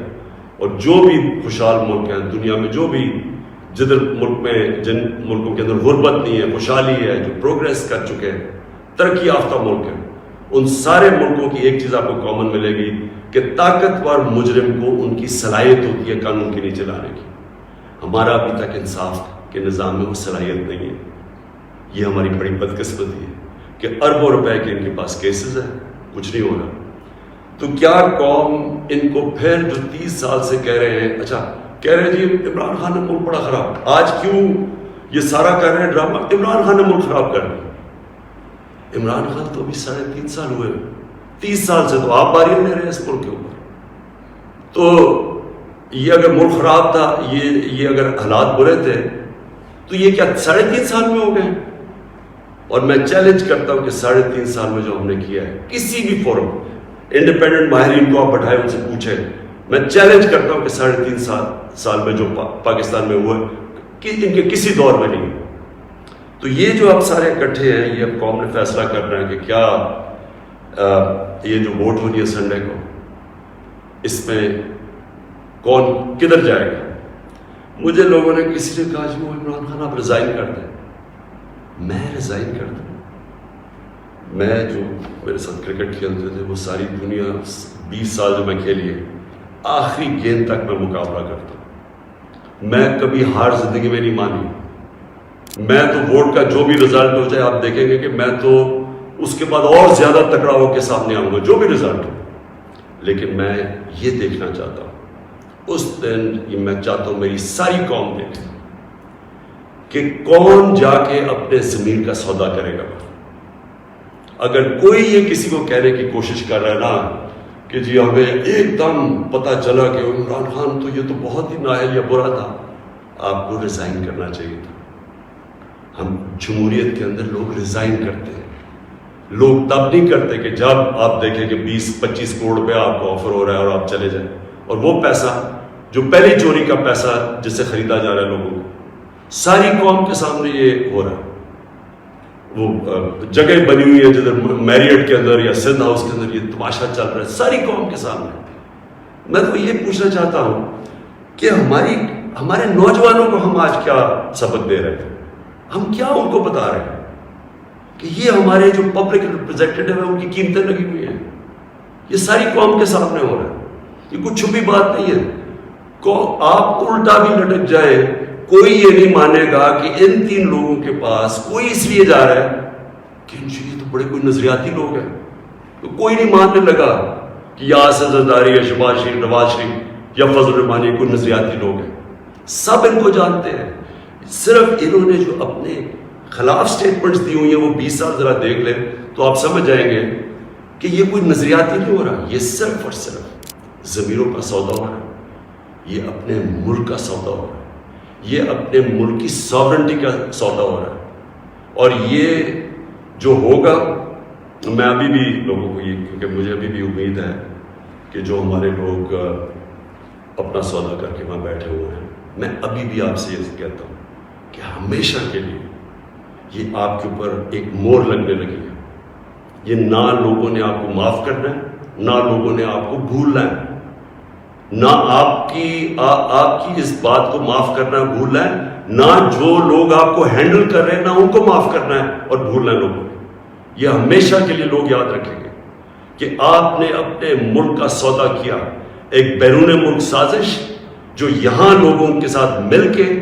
اور جو بھی خوشحال ملک ہیں دنیا میں، جو بھی جن ملکوں کے اندر غربت نہیں ہے، خوشحالی ہے، جو پروگریس کر چکے ہیں، ترقی یافتہ ملک ہیں، ان سارے ملکوں کی ایک چیز آپ کو کامن ملے گی کہ طاقتور مجرم کو ان کی صلاحیت ہوتی ہے قانون کے نیچے لانے کی. ہمارا ابھی تک انصاف کے نظام میں وہ صلاحیت نہیں ہے. یہ ہماری بڑی بدقسمتی ہے کہ اربوں روپے کے ان کے پاس کیسز ہیں، کچھ نہیں ہو رہا. تو کیا قوم ان کو پھر جو 30 سال سے کہہ رہے ہیں، اچھا کہہ رہے ہیں جی عمران خان نے ملک بڑا خراب، آج کیوں یہ سارا کر رہے ہیں ڈرامہ؟ عمران خان نے ملک خراب کر دیا. عمران خان تو ابھی 3.5 سال ہوئے، 30 سال سے تو آپ باری لے رہے ہیں اس ملک کے اوپر. تو یہ اگر ملک خراب تھا، یہ اگر حالات برے تھے، تو یہ کیا 3.5 سال میں ہو گئے؟ اور میں چیلنج کرتا ہوں کہ 3.5 سال میں جو ہم نے کیا ہے، کسی بھی فورم انڈیپینڈنٹ ماہرین کو آپ بٹھائے، ان سے پوچھیں، میں چیلنج کرتا ہوں کہ 3.5 سال میں جو پاکستان میں ہوا کہ ان کے کسی دور میں نہیں. تو یہ جو اب سارے اکٹھے ہیں، یہ اب قوم نے فیصلہ کرنا ہے کہ کیا یہ جو ووٹ ہونی ہے سنڈے کو، اس میں کون کدھر جائے گا. مجھے لوگوں نے کسی نے کہا جی وہ عمران خان آپ ریزائن کر دیں. میں ریزائن کر دوں؟ میں جو میرے ساتھ کرکٹ کھیلتے تھے، وہ ساری دنیا 20 سال جو میں کھیلی ہے، آخری گیند تک میں مقابلہ کرتا ہوں. میں کبھی ہار زندگی میں نہیں مانی. میں تو ووٹ کا جو بھی رزلٹ ہو جائے، آپ دیکھیں گے کہ میں تو اس کے بعد اور زیادہ تکڑا ہو کے سامنے آؤں گا، جو بھی رزلٹ ہو. لیکن میں یہ دیکھنا چاہتا ہوں، اس دن یہ میں چاہتا ہوں میری ساری قوم دیکھے کہ کون جا کے اپنے ضمیر کا سودا کرے گا. اگر کوئی یہ کسی کو کہنے کی کوشش کر رہا ہے نا کہ جی ہمیں ایک دم پتہ چلا کہ عمران خان تو یہ تو بہت ہی نااہل یا برا تھا، آپ کو ریزائن کرنا چاہیے تھا. ہم جمہوریت کے اندر لوگ ریزائن کرتے ہیں. لوگ تب نہیں کرتے کہ جب آپ دیکھیں کہ 20-25 کروڑ روپے آپ کو آفر ہو رہا ہے اور آپ چلے جائیں، اور وہ پیسہ جو پہلی چوری کا پیسہ جس سے خریدا جا رہا ہے لوگوں کو، ساری قوم کے سامنے یہ ہو رہا ہے. وہ جگہ بنی ہوئی ہے جدھر میریٹ کے اندر یا سندھ ہاؤس کے اندر یہ تماشا چل رہا ہے ساری قوم کے سامنے. میں تو یہ پوچھنا چاہتا ہوں کہ ہمارے نوجوانوں کو ہم آج کیا سبق دے رہے ہیں؟ ہم کیا ان کو بتا رہے ہیں کہ یہ ہمارے جو پبلک ریپرزینٹیٹیو ہیں ان کی قیمتیں لگی ہوئی ہیں؟ یہ ساری قوم کے سامنے ہو رہا ہے. یہ کچھ چھپی بات نہیں ہے. آپ الٹا بھی لٹک جائے، کوئی یہ نہیں مانے گا کہ ان 3 لوگوں کے پاس کوئی اس لیے جا رہا ہے کہ یہ تو بڑے کوئی نظریاتی لوگ ہیں. تو کوئی نہیں ماننے لگا کہ یا اسد زرداری یا شہباز شریف، نواز شریف یا فضل الرحمانی کوئی نظریاتی لوگ ہیں. سب ان کو جانتے ہیں. صرف انہوں نے جو اپنے خلاف سٹیٹمنٹس دی ہوئی ہیں وہ 20 سال ذرا دیکھ لیں تو آپ سمجھ جائیں گے کہ یہ کوئی نظریاتی نہیں ہو رہا. یہ صرف اور صرف ضمیروں کا سودا ہو رہا ہے. یہ اپنے ملک کا سودا ہو رہا ہے. یہ اپنے ملک کی ساورنٹی کا سودا ہو رہا ہے. اور یہ جو ہوگا، میں ابھی بھی لوگوں کو کیونکہ مجھے ابھی بھی امید ہے کہ جو ہمارے لوگ اپنا سودا کر کے وہاں بیٹھے ہوئے ہیں، میں ابھی بھی آپ سے یہ کہتا ہوں کہ ہمیشہ کے لیے یہ آپ کے اوپر ایک مور لگنے لگی ہے. یہ نہ لوگوں نے آپ کو معاف کرنا ہے، نہ لوگوں نے آپ کو بھولنا ہے. نہ آپ کی اس بات کو معاف کرنا ہے، بھولنا ہے، نہ جو لوگ آپ کو ہینڈل کر رہے ہیں نہ ان کو معاف کرنا ہے اور بھولنا ہے لوگوں کو. یہ ہمیشہ کے لیے لوگ یاد رکھیں گے کہ آپ نے اپنے ملک کا سودا کیا. ایک بیرون ملک سازش جو یہاں لوگوں کے ساتھ مل کے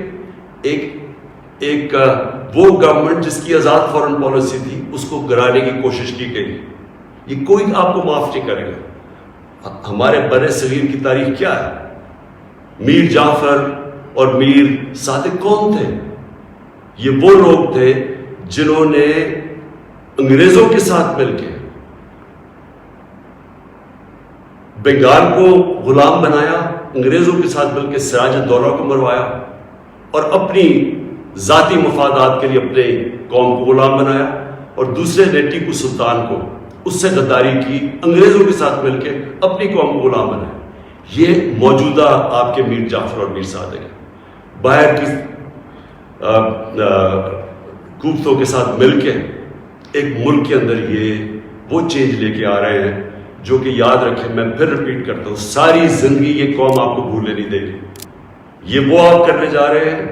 ایک وہ گورنمنٹ جس کی آزاد فورن پالیسی تھی اس کو گرانے کی کوشش کی گئی. یہ کوئی آپ کو معاف نہیں کرے گا. ہمارے بر صغیر کی تاریخ کیا ہے؟ میر جعفر اور میر صادق کون تھے؟ یہ وہ لوگ تھے جنہوں نے انگریزوں کے ساتھ مل کے بنگال کو غلام بنایا، انگریزوں کے ساتھ مل کے سراج الدولہ کو مروایا، اور اپنی ذاتی مفادات کے لیے اپنے قوم کو غلام بنایا، اور دوسرے نے ٹیپو سلطان کو اس سے غداری کی، انگریزوں کے ساتھ مل کے اپنی قوم کو غلام بنایا۔ یہ موجودہ آپ کے میر جعفر اور میر صادق ہیں، باہر کی قوتوں کے ساتھ مل کے ایک ملک کے اندر یہ وہ چینج لے کے آ رہے ہیں جو کہ یاد رکھیں، میں پھر ریپیٹ کرتا ہوں، ساری زندگی یہ قوم آپ کو بھولنے نہیں دے گی۔ یہ وہ آپ کرنے جا رہے ہیں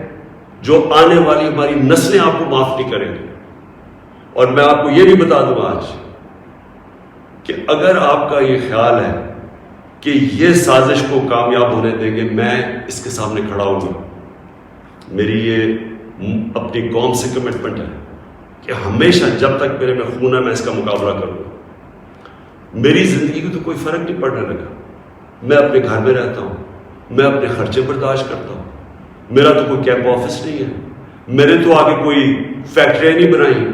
جو آنے والی ہماری نسلیں آپ کو معاف نہیں کریں گی۔ اور میں آپ کو یہ بھی بتا دوں آج کہ اگر آپ کا یہ خیال ہے کہ یہ سازش کو کامیاب ہونے دیں گے، میں اس کے سامنے کھڑا ہوں گا۔ میری یہ اپنی قوم سے کمٹمنٹ ہے کہ ہمیشہ جب تک میرے میں خون ہے میں اس کا مقابلہ کروں گا۔ میری زندگی کو تو کوئی فرق نہیں پڑنے لگا، میں اپنے گھر میں رہتا ہوں، میں اپنے خرچے برداشت کرتا ہوں، میرا تو کوئی کیمپ آفس نہیں ہے، میرے تو آگے کوئی فیکٹریاں نہیں بنائی۔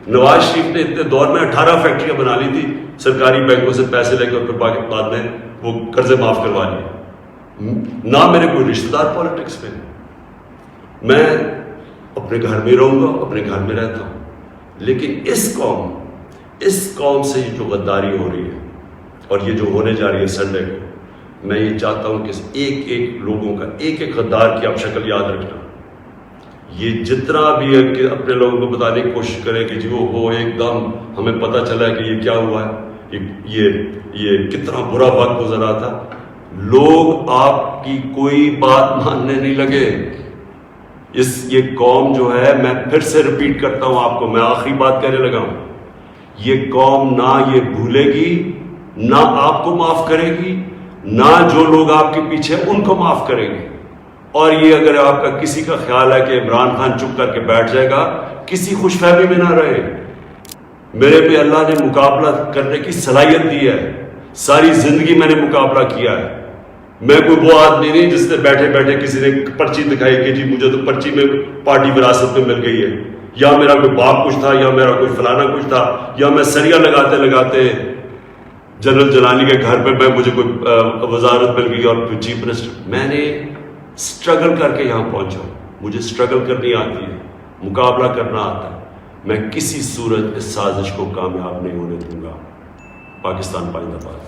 نواز شریف نے اتنے دور میں 18 فیکٹریاں بنا لی تھی سرکاری بینکوں سے پیسے لے کے، اور پھر بعد میں وہ قرضے معاف کروا لیے۔ نہ میرے کوئی رشتہ دار پالیٹکس میں، میں اپنے گھر میں رہوں گا، اپنے گھر میں رہتا ہوں۔ لیکن اس قوم سے جو غداری ہو رہی ہے اور یہ جو ہونے جا رہی ہے سنڈے کو، میں یہ چاہتا ہوں کہ ایک ایک لوگوں کا، ایک ایک غدار کی آپ شکل یاد رکھنا۔ یہ جتنا بھی ہے کہ اپنے لوگوں کو بتانے کی کوشش کرے کہ جی وہ ہو ایک دم ہمیں پتہ چلا ہے کہ یہ کیا ہوا ہے، یہ کتنا برا وقت گزرا تھا، لوگ آپ کی کوئی بات ماننے نہیں لگے۔ یہ قوم جو ہے، میں پھر سے ریپیٹ کرتا ہوں آپ کو، میں آخری بات کہنے لگا ہوں، یہ قوم نہ یہ بھولے گی، نہ آپ کو معاف کرے گی، نہ جو لوگ آپ کے پیچھے ان کو معاف کرے گی۔ اور یہ اگر آپ کا کسی کا خیال ہے کہ عمران خان چپ کر کے بیٹھ جائے گا، کسی خوش فہمی میں نہ رہے۔ میرے پہ اللہ نے مقابلہ کرنے کی صلاحیت دی ہے، ساری زندگی میں نے مقابلہ کیا ہے۔ میں کوئی وہ آدمی نہیں جس نے بیٹھے بیٹھے کسی نے پرچی دکھائی کہ جی مجھے تو پرچی میں پارٹی وراثت میں مل گئی ہے، یا میرا کوئی باپ کچھ تھا، یا میرا کوئی فلانا کچھ تھا، یا میں سریا لگاتے لگاتے جنرل جلانی کے گھر پہ مجھے کوئی وزارت مل گئی اور چیف منسٹر۔ میں نے اسٹرگل کر کے یہاں پہنچا ہوں، مجھے اسٹرگل کرنی آتی ہے، مقابلہ کرنا آتا ہے۔ میں کسی صورت اس سازش کو کامیاب نہیں ہونے دوں گا۔ پاکستان پائندہ باد۔